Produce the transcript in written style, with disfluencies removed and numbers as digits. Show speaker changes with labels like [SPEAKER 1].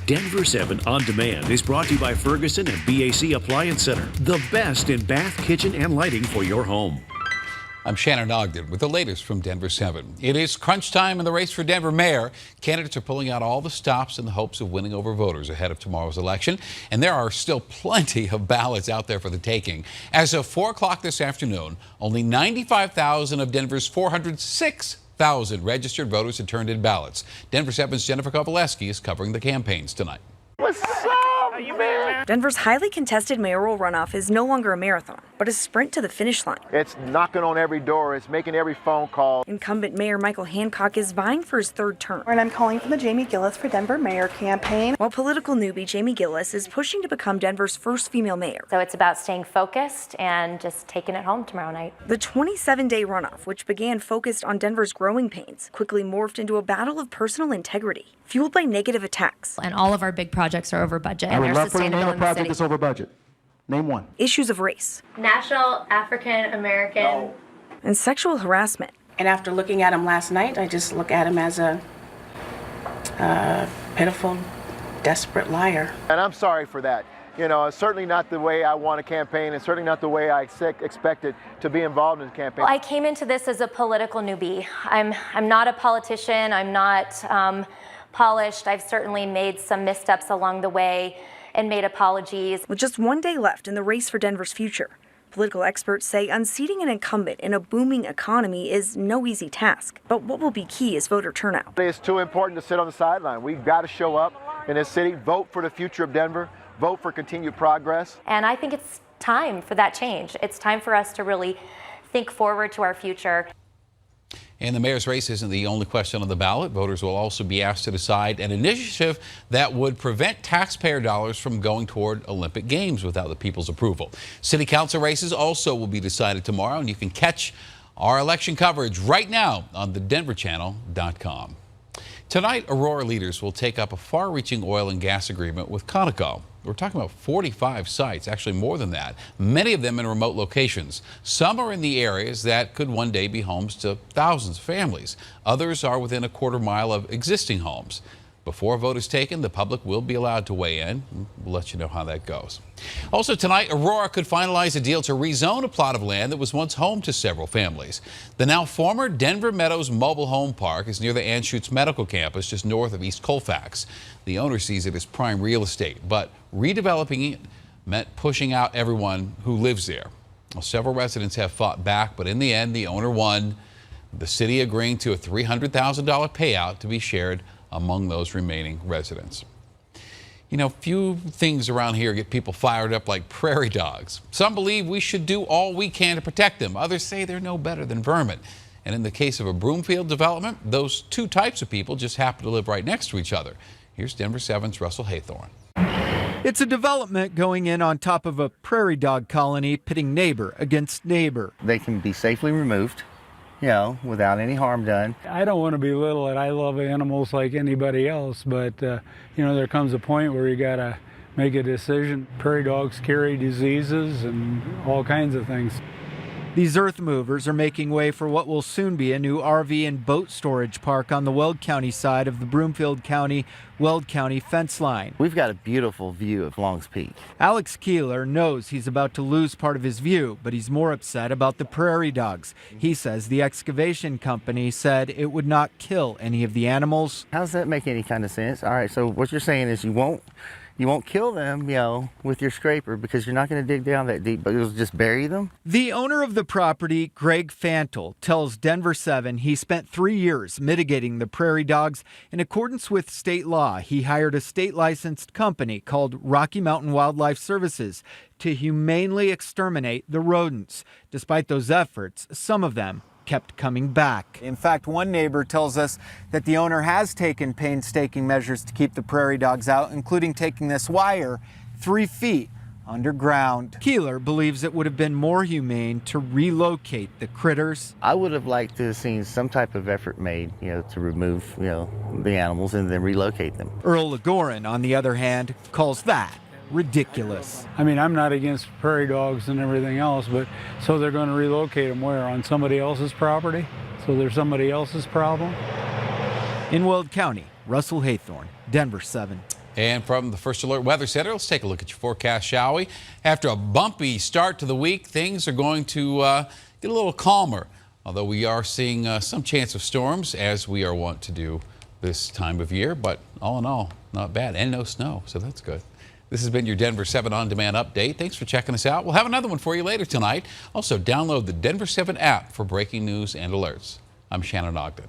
[SPEAKER 1] Denver 7 On Demand is brought to you by Ferguson and BAC Appliance Center, the best in bath, kitchen, and lighting for your home.
[SPEAKER 2] I'm Shannon Ogden with the latest from Denver 7. It is crunch time in the race for Denver mayor. Candidates are pulling out all the stops in the hopes of winning over voters ahead of tomorrow's election. And there are still plenty of ballots out there for the taking. As of 4 o'clock this afternoon, only 95,000 of Denver's 406,000 registered voters had turned in ballots. Denver 7's Jennifer Kovaleski is covering the campaigns tonight.
[SPEAKER 3] What's up? How you been?
[SPEAKER 4] Denver's highly contested mayoral runoff is no longer a marathon, but a sprint to the finish line.
[SPEAKER 3] It's knocking on every door. It's making every phone call.
[SPEAKER 4] Incumbent Mayor Michael Hancock is vying for his third term.
[SPEAKER 5] And I'm calling for the Jamie Gillis for Denver Mayor campaign.
[SPEAKER 4] While political newbie Jamie Gillis is pushing to become Denver's first female mayor.
[SPEAKER 6] So it's about staying focused and just taking it home tomorrow night.
[SPEAKER 4] The 27-day runoff, which began focused on Denver's growing pains, quickly morphed into a battle of personal integrity, fueled by negative attacks.
[SPEAKER 7] And all of our big projects are over budget.
[SPEAKER 8] I would love for you to name a project that's over budget. Name one.
[SPEAKER 4] Issues of race.
[SPEAKER 6] National African American.
[SPEAKER 4] And sexual harassment.
[SPEAKER 5] And after looking at him last night, I just look at him as a pitiful, desperate liar.
[SPEAKER 3] And I'm sorry for that. You know, it's certainly not the way I want to campaign, and certainly not the way I expected to be involved in the campaign.
[SPEAKER 6] Well, I came into this as a political newbie. I'm not a politician. I'm not polished. I've certainly made some missteps along the way and made apologies.
[SPEAKER 4] With just 1 day left in the race for Denver's future, political experts say unseating an incumbent in a booming economy is no easy task. But what will be key is voter turnout.
[SPEAKER 3] It's too important to sit on the sideline. We've got to show up in this city, vote for the future of Denver, vote for continued progress.
[SPEAKER 6] And I think it's time for that change. It's time for us to really think forward to our future.
[SPEAKER 2] And the mayor's race isn't the only question on the ballot. Voters will also be asked to decide an initiative that would prevent taxpayer dollars from going toward Olympic Games without the people's approval. City council races also will be decided tomorrow, and you can catch our election coverage right now on thedenverchannel.com. Tonight, Aurora leaders will take up a far-reaching oil and gas agreement with Conoco. We're talking about 45 sites, actually more than that, many of them in remote locations. Some are in the areas that could one day be homes to thousands of families. Others are within a quarter mile of existing homes. Before a vote is taken, the public will be allowed to weigh in. We'll let you know how that goes. Also tonight, Aurora could finalize a deal to rezone a plot of land that was once home to several families. The now former Denver Meadows Mobile Home Park is near the Anschutz Medical Campus, just north of East Colfax. The owner sees it as prime real estate, but redeveloping it meant pushing out everyone who lives there. Well, several residents have fought back, but in the end, the owner won, the city agreeing to a $300,000 payout to be shared among those remaining residents. You know, few things around here get people fired up like prairie dogs. Some believe we should do all we can to protect them. Others say they're no better than vermin. And in the case of a Broomfield development, those two types of people just happen to live right next to each other. Here's Denver 7's Russell Haythorne.
[SPEAKER 9] It's a development going in on top of a prairie dog colony, pitting neighbor against neighbor.
[SPEAKER 10] They can be safely removed, you know, without any harm done.
[SPEAKER 11] I don't want to belittle it. I love animals like anybody else, but, you know, there comes a point where you got to make a decision. Prairie dogs carry diseases and all kinds of things.
[SPEAKER 9] These earth movers are making way for what will soon be a new RV and boat storage park on the Weld County side of the Broomfield County-Weld County fence line.
[SPEAKER 10] We've got a beautiful view of Long's Peak.
[SPEAKER 9] Alex Keeler knows he's about to lose part of his view, but he's more upset about the prairie dogs. He says the excavation company said it would not kill any of the animals.
[SPEAKER 10] How does that make any kind of sense? All right, so what you're saying is you won't kill them, you know, with your scraper because you're not going to dig down that deep, but you'll just bury them?
[SPEAKER 9] The owner of the property, Greg Fantle, tells Denver 7 he spent 3 years mitigating the prairie dogs. In accordance with state law, he hired a state-licensed company called Rocky Mountain Wildlife Services to humanely exterminate the rodents. Despite those efforts, some of them kept coming back. In fact, one neighbor tells us that the owner has taken painstaking measures to keep the prairie dogs out, including taking this wire 3 feet underground. Keeler believes it would have been more humane to relocate the critters.
[SPEAKER 10] I would have liked to have seen some type of effort made, you know, to remove, you know, the animals and then relocate them.
[SPEAKER 9] Earl Legorin, on the other hand, calls that ridiculous.
[SPEAKER 11] I mean, I'm not against prairie dogs and everything else, but so they're going to relocate them where? On somebody else's property? So they're somebody else's problem?
[SPEAKER 9] In Weld County, Russell Haythorne, Denver 7.
[SPEAKER 2] And from the First Alert Weather Center, let's take a look at your forecast, shall we? After a bumpy start to the week, things are going to get a little calmer, although we are seeing some chance of storms, as we are wont to do this time of year. But all in all, not bad, and no snow, so that's good. This has been your Denver 7 On Demand update. Thanks for checking us out. We'll have another one for you later tonight. Also, download the Denver 7 app for breaking news and alerts. I'm Shannon Ogden.